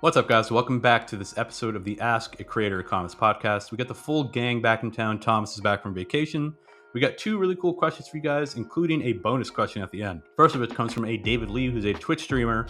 What's up, guys? Welcome back to this episode of the Ask a Creator Economist podcast. We got the full gang back in town. Thomas is back from vacation. We got two really cool questions for you guys, including a bonus question at the end. First of it comes from a David Lee, who's a Twitch streamer.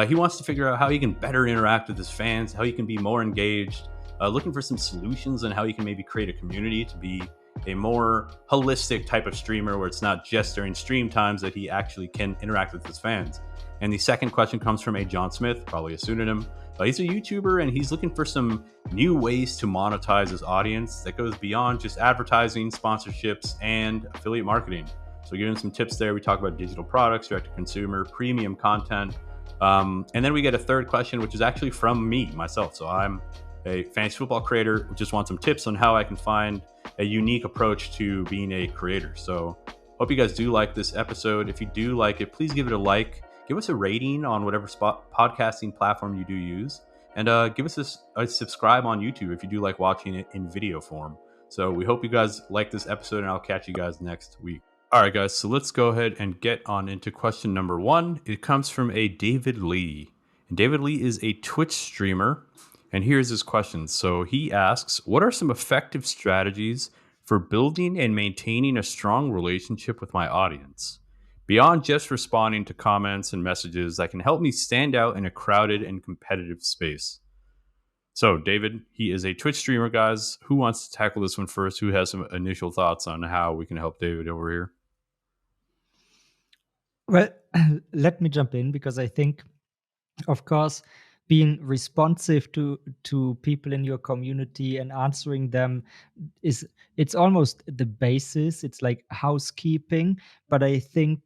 He wants to figure out how he can better interact with his fans, how he can be more engaged, looking for some solutions on how he can maybe create a community to be a more holistic type of streamer where it's not just during stream times that he actually can interact with his fans. And the second question comes from a John Smith, probably a pseudonym. He's a YouTuber and he's looking for some new ways to monetize his audience that goes beyond just advertising, sponsorships, and affiliate marketing. So, giving some tips there. We talk about digital products, direct to consumer, premium content. And then we get a third question, which is actually from me, myself. So, I'm a fantasy football creator who just want some tips on how I can find a unique approach to being a creator. So, hope you guys do like this episode. If you do like it, please give it a like. Give us a rating on whatever podcasting platform you do use. And give us a subscribe on YouTube if you do like watching it in video form. So we hope you guys like this episode, and I'll catch you guys next week. All right, guys. So let's go ahead and get on into question number one. It comes from a David Lee. And David Lee is a Twitch streamer. And here's his question. So he asks, what are some effective strategies for building and maintaining a strong relationship with my audience? Beyond just responding to comments and messages that can help me stand out in a crowded and competitive space. So, David, he is a Twitch streamer, guys. Who wants to tackle this one first? Who has some initial thoughts on how we can help David over here? Well, let me jump in because I think, of course, being responsive to people in your community and answering them it's almost the basis. It's like housekeeping. But I think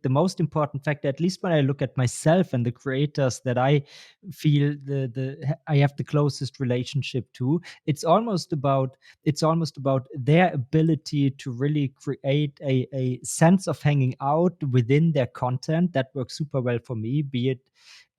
the most important factor, at least when I look at myself and the creators that I feel I have the closest relationship to, it's almost about their ability to really create a sense of hanging out within their content. That works super well for me, be it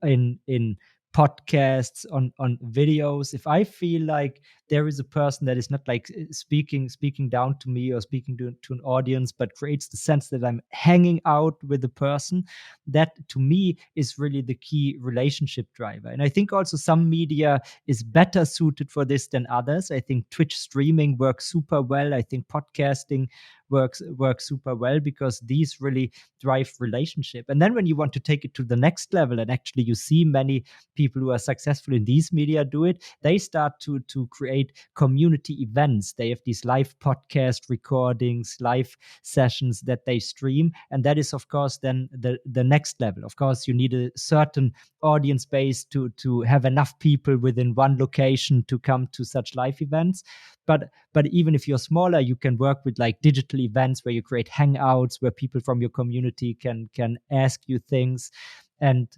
in podcasts, on videos. If I feel like there is a person that is not like speaking down to me or speaking to an audience, but creates the sense that I'm hanging out with the person, that to me is really the key relationship driver. And I think also some media is better suited for this than others. I think Twitch streaming works super well. I think podcasting works super well because these really drive relationship. And then when you want to take it to the next level, and actually you see many people who are successful in these media do it, they start to create community events. They have these live podcast recordings, live sessions that they stream, and that is of course then the next level. Of course, you need a certain audience base to have enough people within one location to come to such live events. But even if you're smaller, you can work with like digital events where you create hangouts where people from your community can ask you things. And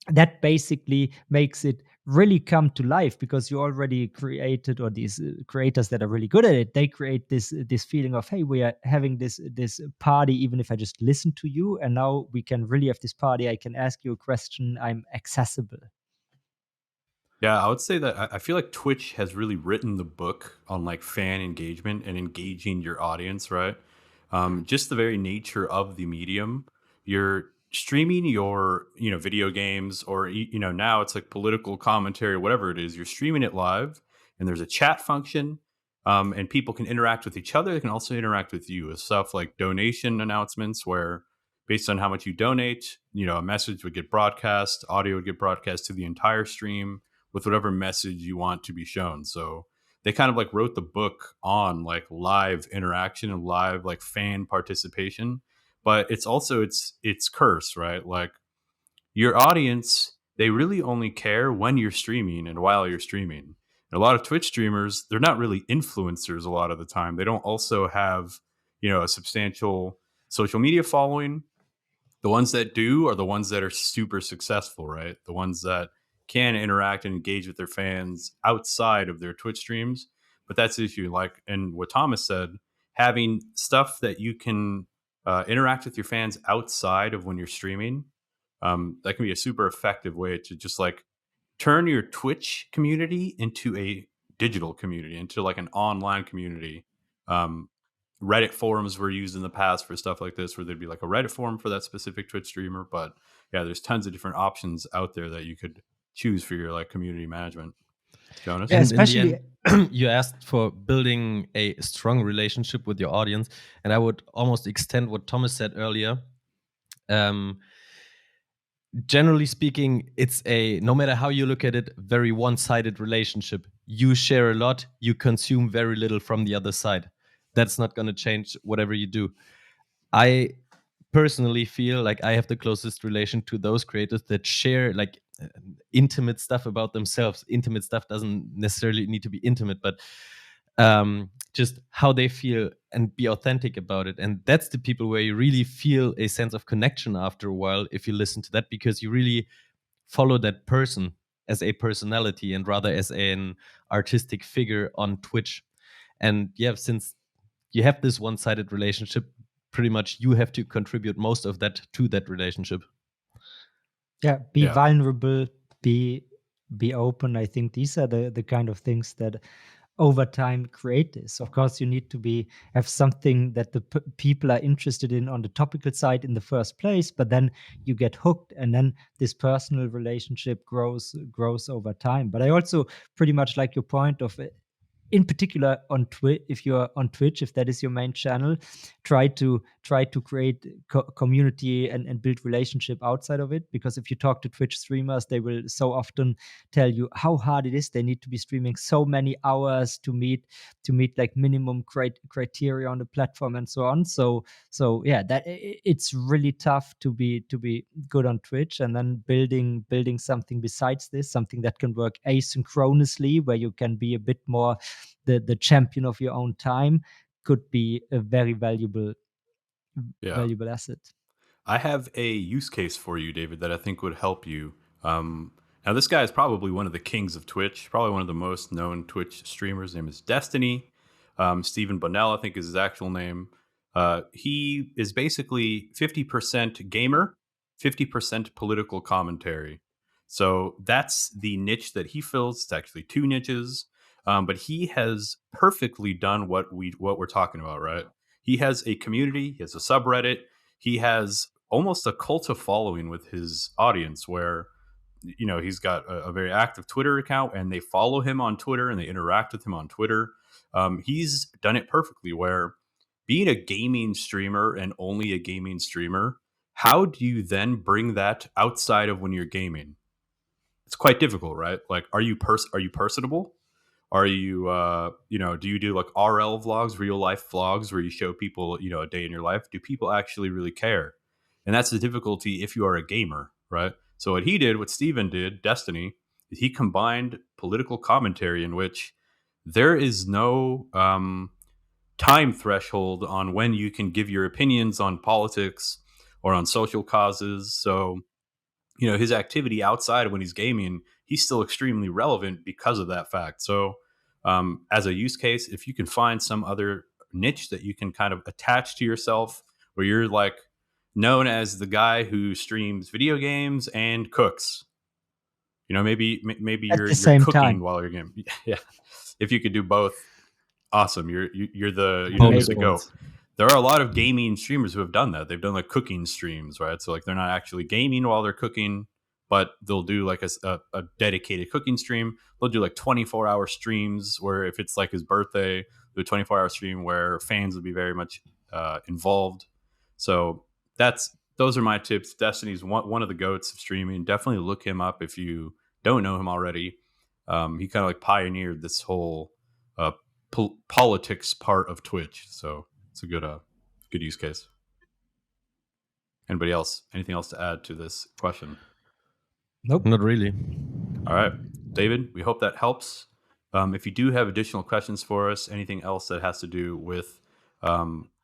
that basically makes it really come to life because you already created, or these creators that are really good at it, they create this feeling of, hey, we are having this party, even if I just listen to you, and now we can really have this party. I can ask you a question. I'm accessible. Yeah, I would say that I feel like Twitch has really written the book on like fan engagement and engaging your audience, right? Just the very nature of the medium. You're streaming your, video games, or, now it's like political commentary, whatever it is. You're streaming it live, and there's a chat function, and people can interact with each other. They can also interact with you with stuff like donation announcements, where based on how much you donate, a message would get broadcast, audio would get broadcast to the entire stream with whatever message you want to be shown. So they kind of like wrote the book on like live interaction and live like fan participation. But it's also it's curse, right? Like your audience, they really only care when you're streaming and while you're streaming. And a lot of Twitch streamers, they're not really influencers a lot of the time. They don't also have, a substantial social media following. The ones that do are the ones that are super successful, right? The ones that can interact and engage with their fans outside of their Twitch streams. But that's the issue. Like, and what Thomas said, having stuff that you can interact with your fans outside of when you're streaming, that can be a super effective way to just like turn your Twitch community into a digital community, into like an online community. Reddit forums were used in the past for stuff like this, where there'd be like a Reddit forum for that specific Twitch streamer. But yeah, there's tons of different options out there that you could choose for your like community management. Jonas? Yeah, And in the especially end, you asked for building a strong relationship with your audience. And I would almost extend what Thomas said earlier. Generally speaking, it's a, no matter how you look at it, very one-sided relationship. You share a lot, you consume very little from the other side. That's not going to change whatever you do. I personally feel like I have the closest relation to those creators that share like intimate stuff about themselves. Intimate stuff doesn't necessarily need to be intimate, but just how they feel and be authentic about it. And that's the people where you really feel a sense of connection after a while if you listen to that, because you really follow that person as a personality and rather as an artistic figure on Twitch. And yeah, since you have this one-sided relationship, pretty much you have to contribute most of that to that relationship. yeah, be Yeah. vulnerable, be open. I think these are the kind of things that over time create this. Of course, you need to have something that the people are interested in on the topical side in the first place, but then you get hooked, and then this personal relationship grows over time. But I also pretty much like your point of in particular on Twitch, if you're on Twitch, if that is your main channel, try to create community and build relationship outside of it. Because if you talk to Twitch streamers, they will so often tell you how hard it is. They need to be streaming so many hours to meet like minimum criteria on the platform and so on. So yeah, that it's really tough to be good on Twitch, and then building something besides this, something that can work asynchronously, where you can be a bit more the champion of your own time, could be a very valuable asset. I have a use case for you, David, that I think would help you. Now, this guy is probably one of the kings of Twitch, probably one of the most known Twitch streamers. His name is Destiny. Stephen Bonnell, I think, is his actual name. He is basically 50% gamer, 50% political commentary. So that's the niche that he fills. It's actually two niches, but he has perfectly done what we're talking about, right? He has a community. He has a subreddit. He has almost a cult of following with his audience, where he's got a very active Twitter account, and they follow him on Twitter and they interact with him on Twitter. He's done it perfectly, where being a gaming streamer and only a gaming streamer, how do you then bring that outside of when you're gaming? It's quite difficult, right? Like, are you personable? Are you do you do like RL vlogs, real life vlogs, where you show people a day in your life? Do people actually really care? And that's the difficulty if you are a gamer, right? So what Steven did, Destiny, is he combined political commentary, in which there is no time threshold on when you can give your opinions on politics or on social causes. So his activity outside of when he's gaming, he's still extremely relevant because of that fact. So as a use case, if you can find some other niche that you can kind of attach to yourself, where you're like known as the guy who streams video games and cooks, maybe At the you're same cooking time, while you're gaming. Yeah, if you could do both, awesome. You're the Bonus the amazing. go. points. There are a lot of gaming streamers who have done that. They've done like cooking streams, right? So like they're not actually gaming while they're cooking, but they'll do like a dedicated cooking stream. They'll do like 24-hour streams where, if it's like his birthday, do a 24-hour stream where fans will be very much involved. So those are my tips. Destiny's one of the goats of streaming. Definitely look him up if you don't know him already. He kind of like pioneered this whole uh, politics part of Twitch. So it's a good use case. Anybody else? Anything else to add to this question? Nope. Not really. All right, David, we hope that helps. If you do have additional questions for us, anything else that has to do with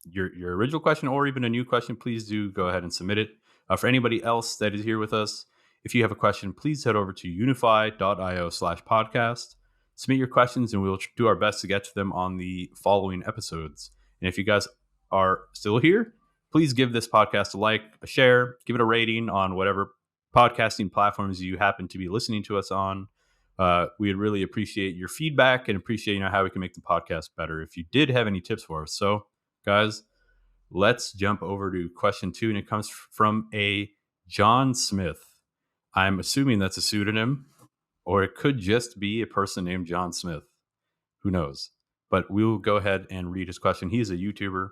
your original question or even a new question, please do go ahead and submit it. For anybody else that is here with us, if you have a question, please head over to unyfy.io/podcast. Submit your questions, and we'll do our best to get to them on the following episodes. And if you guys are still here, please give this podcast a like, a share, give it a rating on whatever podcasting platforms you happen to be listening to us on. We'd really appreciate your feedback and appreciate how we can make the podcast better if you did have any tips for us. So, guys, let's jump over to question 2, and it comes from a John Smith. I'm assuming that's a pseudonym. or it could just be a person named John Smith. Who knows? But we'll go ahead and read his question. He is a YouTuber.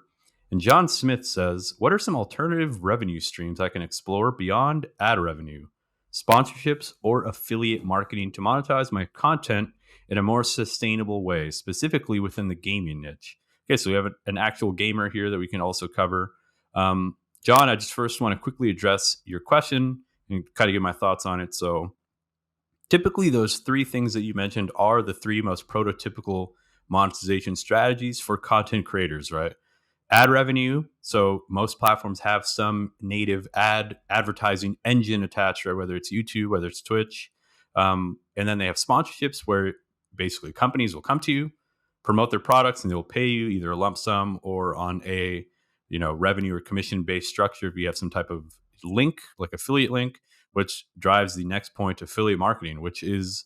And John Smith says, what are some alternative revenue streams I can explore beyond ad revenue, sponsorships, or affiliate marketing to monetize my content in a more sustainable way, specifically within the gaming niche? Okay, so we have an actual gamer here that we can also cover. John, I just first want to quickly address your question and kind of give my thoughts on it. So, typically, those three things that you mentioned are the three most prototypical monetization strategies for content creators, right? Ad revenue. So most platforms have some native advertising engine attached, right? Whether it's YouTube, whether it's Twitch. And then they have sponsorships where basically companies will come to you, promote their products, and they'll pay you either a lump sum or on a revenue or commission based structure if you have some type of link, like affiliate link, which drives the next point, affiliate marketing, which is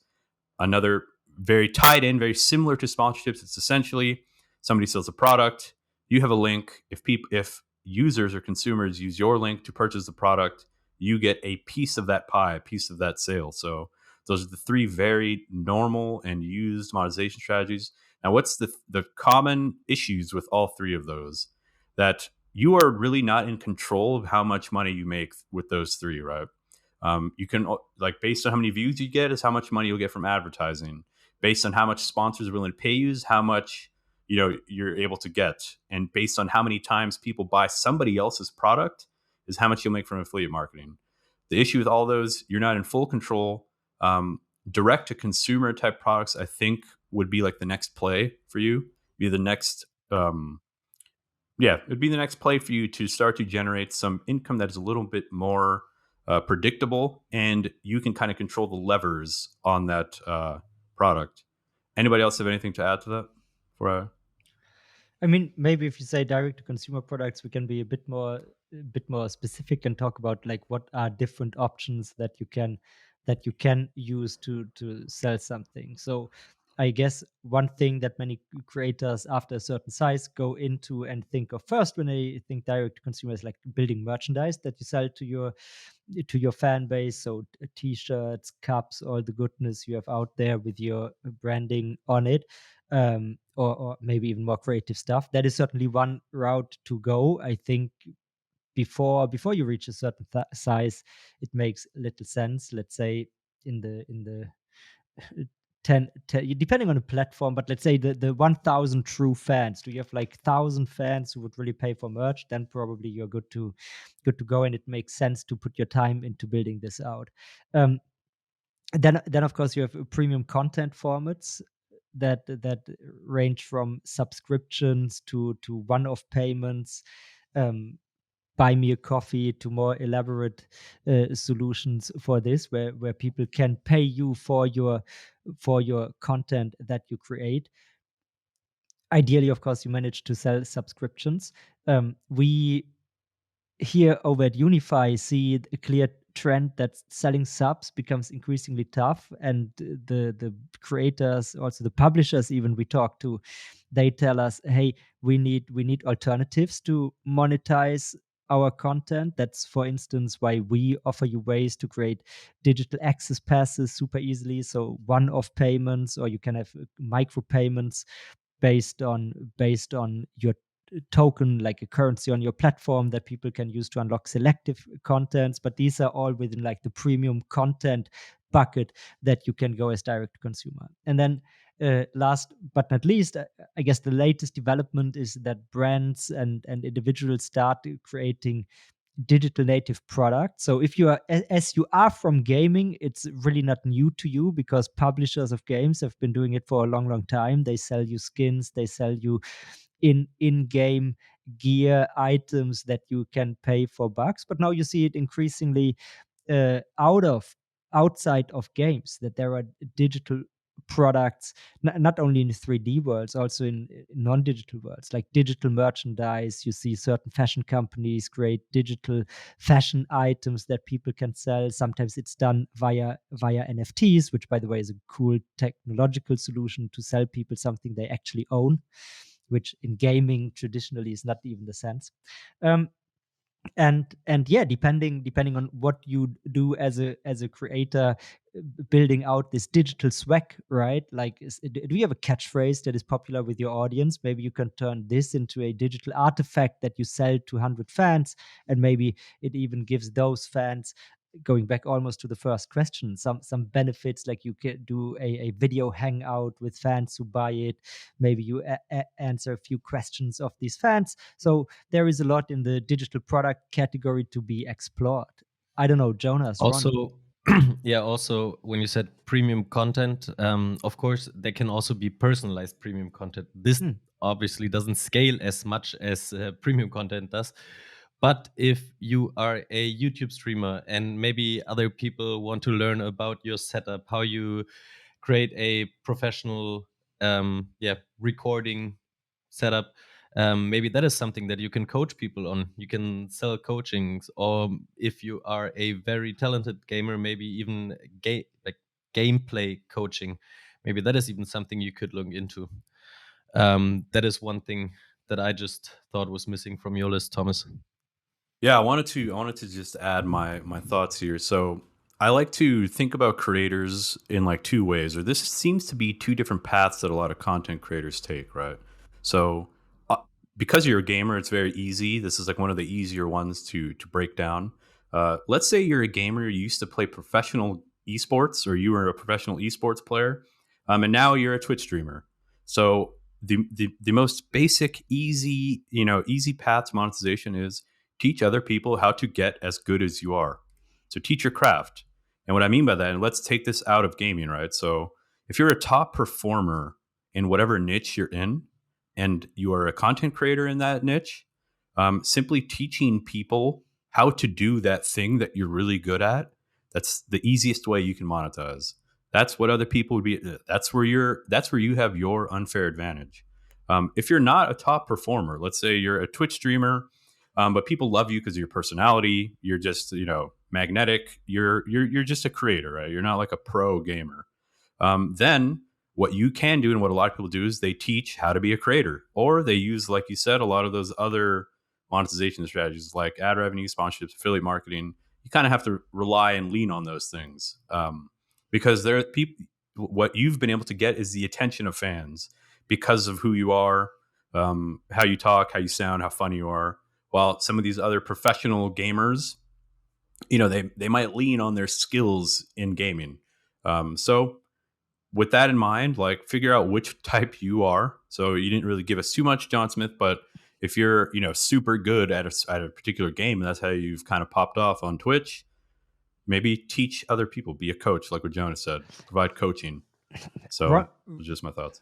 another very tied in, very similar to sponsorships. It's essentially somebody sells a product, you have a link. If users or consumers use your link to purchase the product, you get a piece of that pie, a piece of that sale. So those are the three very normal and used monetization strategies. Now, what's the common issues with all three of those? That you are really not in control of how much money you make with those three, right? You can, like, based on how many views you get is how much money you'll get from advertising. Based on how much sponsors are willing to pay you is how much you're able to get. And based on how many times people buy somebody else's product is how much you'll make from affiliate marketing. The issue with all those, you're not in full control. Direct to consumer type products, I think, would be like the next play for you. Be the next it'd be the next play for you to start to generate some income that is a little bit more predictable, and you can kind of control the levers on that product. Anybody else have anything to add to that? I mean, maybe if you say direct to consumer products, we can be a bit more specific and talk about like what are different options that you can use to sell something. So I guess one thing that many creators after a certain size go into and think of first when they think direct to consumer is like building merchandise that you sell to your fan base. So t-shirts, cups, all the goodness you have out there with your branding on it. Or maybe even more creative stuff. That is certainly one route to go. I think before you reach a certain size, it makes little sense. Let's say in the 10, depending on the platform, but let's say the 1,000 true fans. Do you have like 1,000 fans who would really pay for merch? Then probably you're good to go, and it makes sense to put your time into building this out. Then of course you have premium content formats that range from subscriptions to one-off payments, buy me a coffee, to more elaborate solutions for this, where people can pay you for your content that you create. Ideally, of course, you manage to sell subscriptions. We here over at Unyfy see a clear trend that selling subs becomes increasingly tough, and the creators, also the publishers even we talk to, they tell us, hey, we need alternatives to monetize our content. That's, for instance, why we offer you ways to create digital access passes super easily, so one-off payments, or you can have micro payments based on your token, like a currency on your platform that people can use to unlock selective contents. But these are all within like the premium content bucket that you can go as direct to consumer. And then last but not least, I guess the latest development is that brands and individuals start creating digital native product. So if you are, as you are from gaming, it's really not new to you, because publishers of games have been doing it for a long time. They sell you skins, they sell you in-game gear, items that you can pay for bucks. But now you see it increasingly outside of games, that there are digital products, not only in 3D worlds, also in non-digital worlds, like digital merchandise. You see certain fashion companies create digital fashion items that people can sell. Sometimes it's done via NFTs, which, by the way, is a cool technological solution to sell people something they actually own, which in gaming traditionally is not even the sense. And yeah, depending on what you do as a creator, building out this digital swag, right? Like, do you have a catchphrase that is popular with your audience? Maybe you can turn this into a digital artifact that you sell to 100 fans, and maybe it even gives those fans, going back almost to the first question, some benefits, like you can do a video hangout with fans who buy it. Maybe you answer a few questions of these fans. So there is a lot in the digital product category to be explored. I don't know, Jonas, Ron. Also, yeah, also when you said premium content, of course, there can also be personalized premium content. This obviously doesn't scale as much as premium content does. But if you are a YouTube streamer and maybe other people want to learn about your setup, how you create a professional recording setup, maybe that is something that you can coach people on. You can sell coachings, or if you are a very talented gamer, maybe even like gameplay coaching. Maybe that is even something you could look into. That is one thing that I just thought was missing from your list, Thomas. Yeah, I wanted to just add my thoughts here. So I like to think about creators in like two ways, or this seems to be two different paths that a lot of content creators take, right? So because you're a gamer, it's very easy. This is like one of the easier ones to break down. Let's say you're a gamer, you used to play professional esports, or you were a professional esports player, and now you're a Twitch streamer. So the most basic, easy path to monetization is teach other people how to get as good as you are. So teach your craft. And what I mean by that, and let's take this out of gaming, right? So if you're a top performer in whatever niche you're in, and you are a content creator in that niche, simply teaching people how to do that thing that you're really good at, that's the easiest way you can monetize. That's what other people would be. That's where you have your unfair advantage. If you're not a top performer, let's say you're a Twitch streamer, but people love you because of your personality. You're just magnetic. You're just a creator, right? You're not like a pro gamer. Then what you can do, and what a lot of people do, is they teach how to be a creator, or they use, like you said, a lot of those other monetization strategies like ad revenue, sponsorships, affiliate marketing. You kind of have to rely and lean on those things, because there are people. What you've been able to get is the attention of fans because of who you are, how you talk, how you sound, how funny you are. While some of these other professional gamers, they might lean on their skills in gaming. So with that in mind, like, figure out which type you are. So you didn't really give us too much, John Smith, but if you're super good at a particular game, and that's how you've kind of popped off on Twitch, maybe teach other people, be a coach, like what Jonas said, provide coaching. So just my thoughts.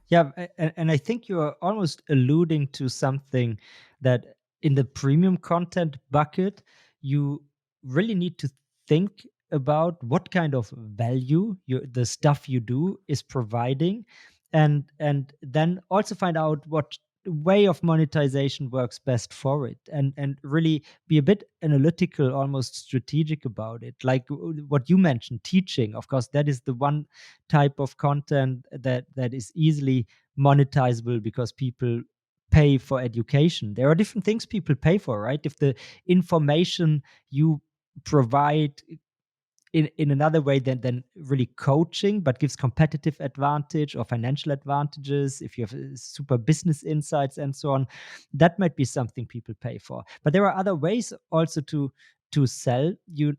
Yeah, and I think you're almost alluding to something that in the premium content bucket, you really need to think about what kind of value the stuff you do is providing, and then also find out what way of monetization works best for it, and really be a bit analytical, almost strategic about it. Like what you mentioned, teaching. Of course, that is the one type of content that is easily monetizable because people pay for education. There are different things people pay for, right? If the information you provide in another way than really coaching, but gives competitive advantage or financial advantages, if you have super business insights and so on, that might be something people pay for. But there are other ways also to sell. You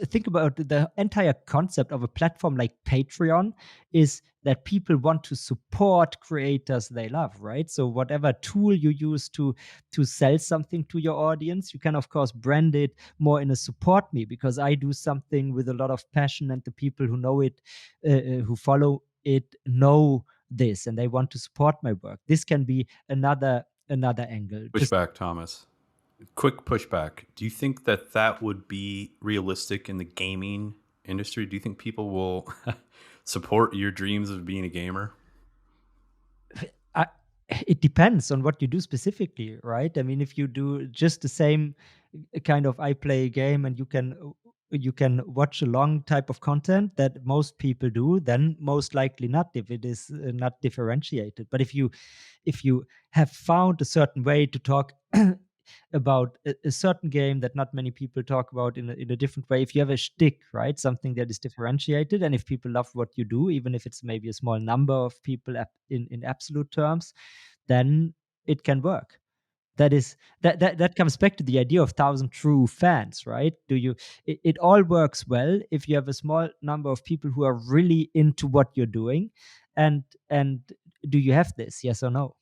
think about the entire concept of a platform like Patreon is that people want to support creators they love, right? So whatever tool you use to sell something to your audience, you can of course brand it more in a support me, because I do something with a lot of passion, and the people who know it, who follow it, know this, and they want to support my work. This can be another angle. Pushback, Thomas. Quick pushback. Do you think that would be realistic in the gaming industry? Do you think people will support your dreams of being a gamer? It depends on what you do specifically, right? I mean, if you do just the same kind of, I play a game and you can watch along type of content that most people do, then most likely not, if it is not differentiated. But if you have found a certain way to talk about a certain game that not many people talk about in a different way. If you have a shtick, right, something that is differentiated, and if people love what you do, even if it's maybe a small number of people in absolute terms, then it can work. That comes back to the idea of 1,000 true fans, right? It all works well if you have a small number of people who are really into what you're doing, and do you have this, yes or no?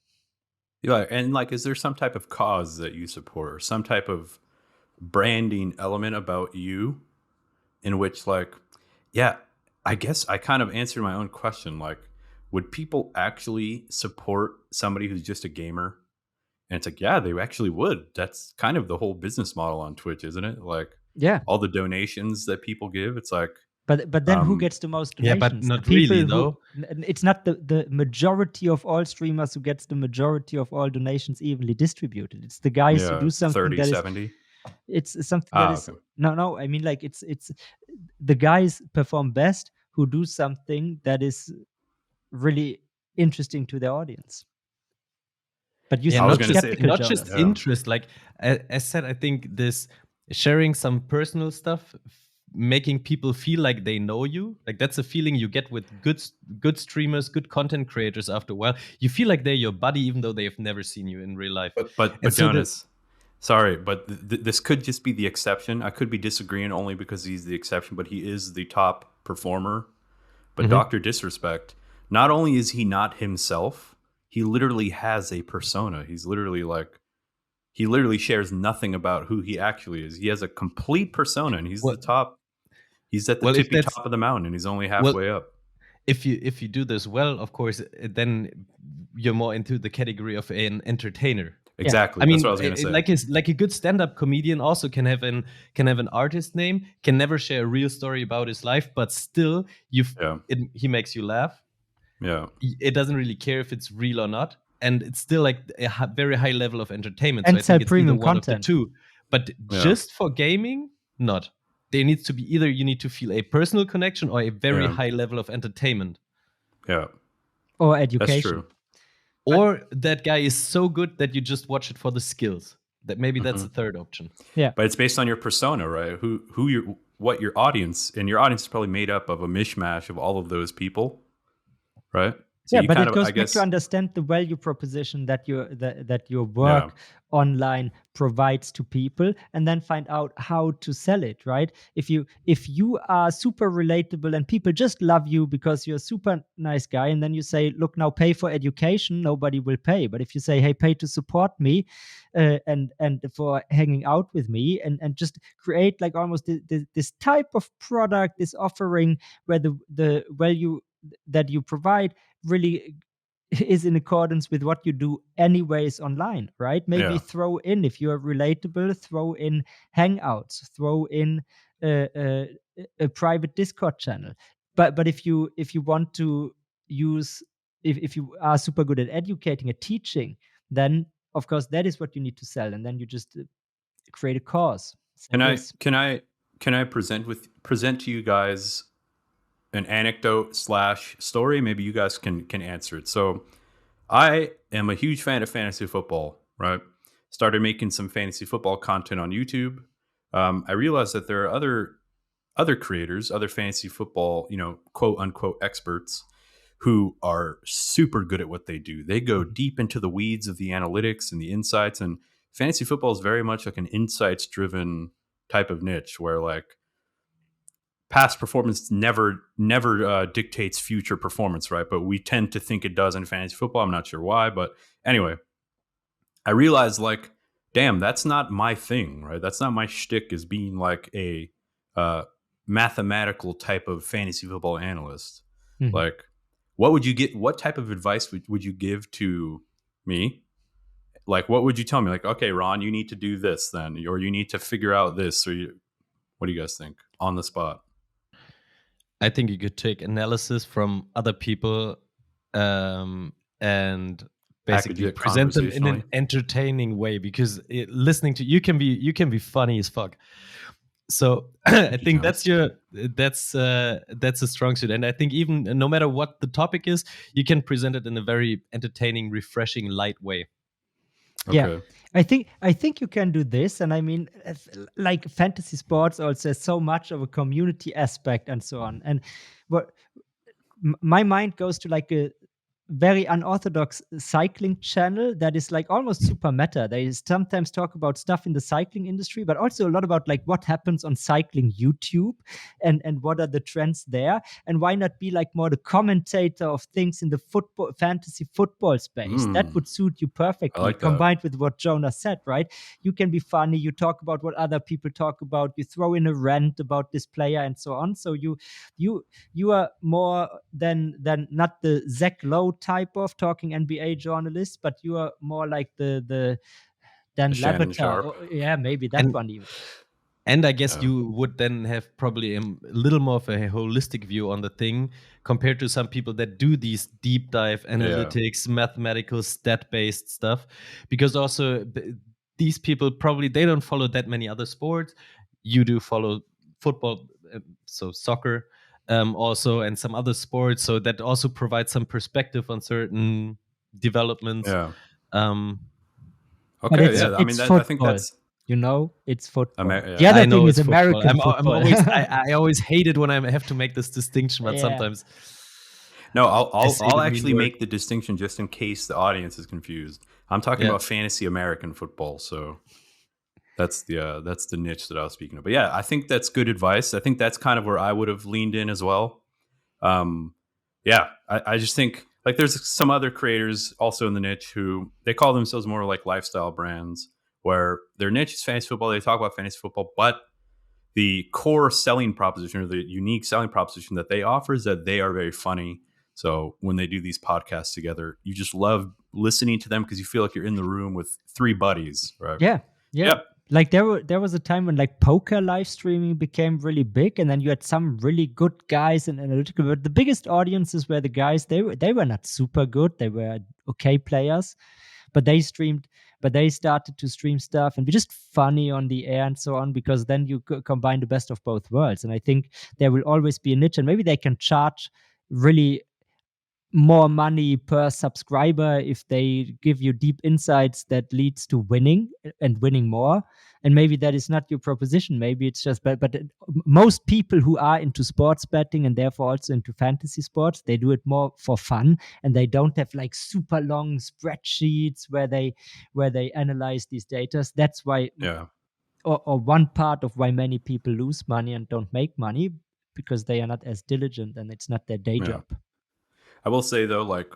Yeah, and like, is there some type of cause that you support, or some type of branding element about you, in which, like, yeah, I guess I kind of answered my own question. Like, would people actually support somebody who's just a gamer? And it's like, yeah, they actually would. That's kind of the whole business model on Twitch, isn't it? Like, Yeah. all the donations that people give, it's like, But then who gets the most Yeah, but donations? The not really, people who though. it's not the majority of all streamers who gets the majority of all donations evenly distributed. It's the guys who yeah, do something 30, that is 70. it's something that is Okay. no, I mean, like, it's the guys perform best who do something that is really interesting to their audience. But you Yeah, I was seem gonna say, skeptical, not just Jonas. yeah. interest. Like as said, I think this sharing some personal stuff, making people feel like they know you, like that's a feeling you get with good streamers, good content creators. After a while, you feel like they're your buddy, even though they have never seen you in real life. But And so Jonas, sorry, but this could just be the exception. I could be disagreeing only because he's the exception, but he is the top performer. But Dr. Disrespect, not only is he not himself, he literally has a persona. He's literally like, he literally shares nothing about who he actually is. He has a complete persona, and he's the well, top. He's at the if tippy that's top of the mountain, and he's only well, halfway up. if you do this well, of course, then you're more into the category of an entertainer. Exactly. I That's mean, what I was gonna say. like a good stand-up comedian also can have an artist name, can never share a real story about his life, but still Yeah. he makes you laugh. Yeah. It doesn't really care if it's real or not, and it's still like a very high level of entertainment. So And I sell think it's either premium one of the content. two. But Yeah. just for gaming, not. There needs to be either you need to feel a personal connection or a very Yeah. high level of entertainment. Yeah. Or That's education. true. Or that guy is so good that you just watch it for the skills. That maybe that's the third option. Yeah. But it's based on your persona, right? What your audience, and your audience is probably made up of a mishmash of all of those people, right? So Yeah, you but kind it of, goes I back guess, to understand the value proposition that your work online provides to people, and then find out how to sell it, right? If you are super relatable and people just love you because you're a super nice guy, and then you say, look, now pay for education, nobody will pay. But if you say, hey, pay to support me, and for hanging out with me, and just create like almost this type of product, this offering where the value that you provide really is in accordance with what you do anyways online, right? Maybe Yeah. throw in, if you're relatable, throw in hangouts, throw in a private Discord channel. But if you want to use, if you are super good at educating and teaching, then of course that is what you need to sell, and then you just create a course. Can Sell I this. can I can I present to you guys an anecdote / story? Maybe you guys can answer it. So I am a huge fan of fantasy football, right? Started making some fantasy football content on YouTube. I realized that there are other creators, other fantasy football, quote unquote experts, who are super good at what they do. They go deep into the weeds of the analytics and the insights. And fantasy football is very much like an insights driven type of niche, where like past performance never dictates future performance, right? But we tend to think it does in fantasy football. I'm not sure why, but anyway, I realized, like, damn, that's not my thing, right? That's not my shtick, as being like a mathematical type of fantasy football analyst. Mhm. Like, what type of advice would you give to me? Like, what would you tell me? Like, okay, Ron, you need to do this then, or you need to figure out this, or what do you guys think on the spot? I think you could take analysis from other people, and Package basically it present them in an conversationally. entertaining way, because listening to you can be funny as fuck. So I you, think Jonas. that's a strong suit, and I think even no matter what the topic is, you can present it in a very entertaining, refreshing, light way. Yeah, Okay. I think you can do this, and I mean, like fantasy sports also has so much of a community aspect and so on. And what my mind goes to like a very unorthodox cycling channel that is like almost super meta. They sometimes talk about stuff in the cycling industry, but also a lot about like what happens on cycling YouTube and what are the trends there. And why not be like more the commentator of things in the football fantasy football space? That would suit you I perfectly, like that. combined with what Jonas said, right? You can be funny, you talk about what other people talk about, you throw in a rant about this player and so on. So you are more than not the Zach Lowe type of talking NBA journalist, but you are more like the Dan Shannon Labatar. Sharp. Yeah, maybe that And one even. And I guess Yeah. you would then have probably a little more of a holistic view on the thing compared to some people that do these deep dive analytics, mathematical, stat based stuff. Because also, these people probably they don't follow that many other sports. You do follow football, so soccer, also, and some other sports. So that also provides some perspective on certain developments. Yeah. Um, But Okay. it's Yeah. yeah. I mean, it's I think football. that's. You know, it's football. The Yeah. other I know thing is it's football. American I'm football. always I always hate it when I have to make this distinction, but Yeah. sometimes No, I I'll say I'll the mean actually word. make the distinction just in case the audience is confused. I'm talking Yeah. about fantasy American football, so that's the niche that I was speaking of. But yeah, I think that's good advice. I think that's kind of where I would have leaned in as well. Um, yeah, I just think like there's some other creators also in the niche who they call themselves more like lifestyle brands, where their niche is fantasy football. They talk about fantasy football, but the core selling proposition or the unique selling proposition that they offer is that they are very funny. So when they do these podcasts together, you just love listening to them because you feel like you're in the room with three buddies, right? Yeah, yeah. Yep. Like there was a time when like poker live streaming became really big, and then you had some really good guys in analytical. But the biggest audiences were the guys. They were not super good. They were okay players, but they streamed. But they started to stream stuff and be just funny on the air and so on, because then you combine the best of both worlds. And I think there will always be a niche, and maybe they can charge really more money per subscriber if they give you deep insights that leads to winning and winning more. And maybe that is not your proposition. Maybe it's just but most people who are into sports betting and therefore also into fantasy sports, they do it more for fun, and they don't have like super long spreadsheets where they analyze these data. That's why Yeah. or one part of why many people lose money and don't make money, because they are not as diligent and it's not their day Yeah. job. I will say though, like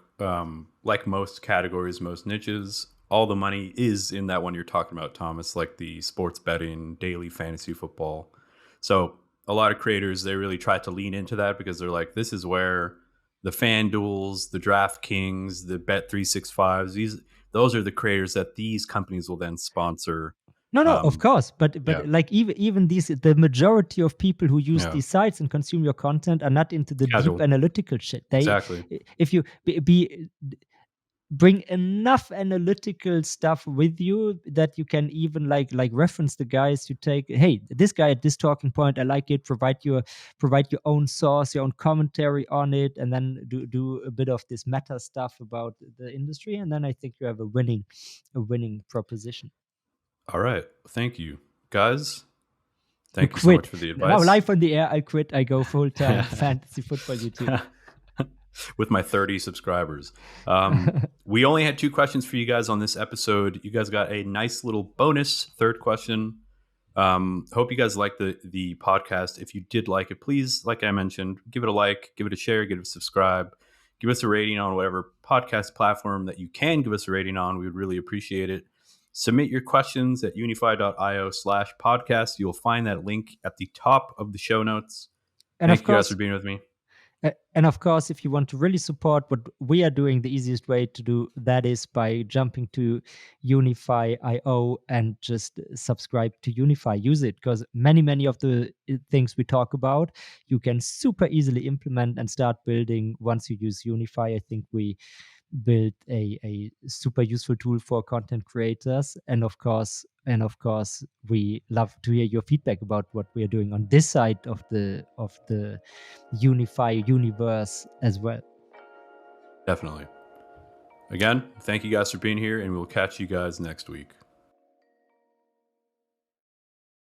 most categories, most niches, all the money is in that one you're talking about, Thomas, like the sports betting, daily fantasy football. So a lot of creators they really try to lean into that because they're like, this is where the FanDuels, the DraftKings, the Bet365s, those are the creators that these companies will then sponsor. No, of course, but Yeah, like even these, the majority of people who use yeah, these sites and consume your content are not into the deep casual, analytical shit. exactly. If you bring enough analytical stuff with you that you can even like reference the guys you take. Hey, this guy at this talking point, I like it. Provide your own source, your own commentary on it, and then do a bit of this meta stuff about the industry, and then I think you have a winning proposition. All right, thank you, guys. You Thank you so much quit. for the Now advice. live on the air, I quit. I go full time fantasy football YouTube. With my 30 subscribers. We only had two questions for you guys on this episode. You guys got a nice little bonus third question. Hope you guys like the podcast. If you did like it, please, like I mentioned, give it a like, give it a share, give it a subscribe, give us a rating on whatever podcast platform that you can give us a rating on. We would really appreciate it. Submit your questions at unyfy.io/podcast. You'll find that link at the top of the show notes. And Thank of you guys course, for being with me. And of course, if you want to really support what we are doing, the easiest way to do that is by jumping to Unyfy.io and just subscribe to Unyfy. Use it, because many of the things we talk about, you can super easily implement and start building once you use Unyfy. I think we built a super useful tool for content creators, and of course we love to hear your feedback about what we are doing on this side of the Unyfy universe as well. Definitely. Again, thank you guys for being here, and we will catch you guys next week.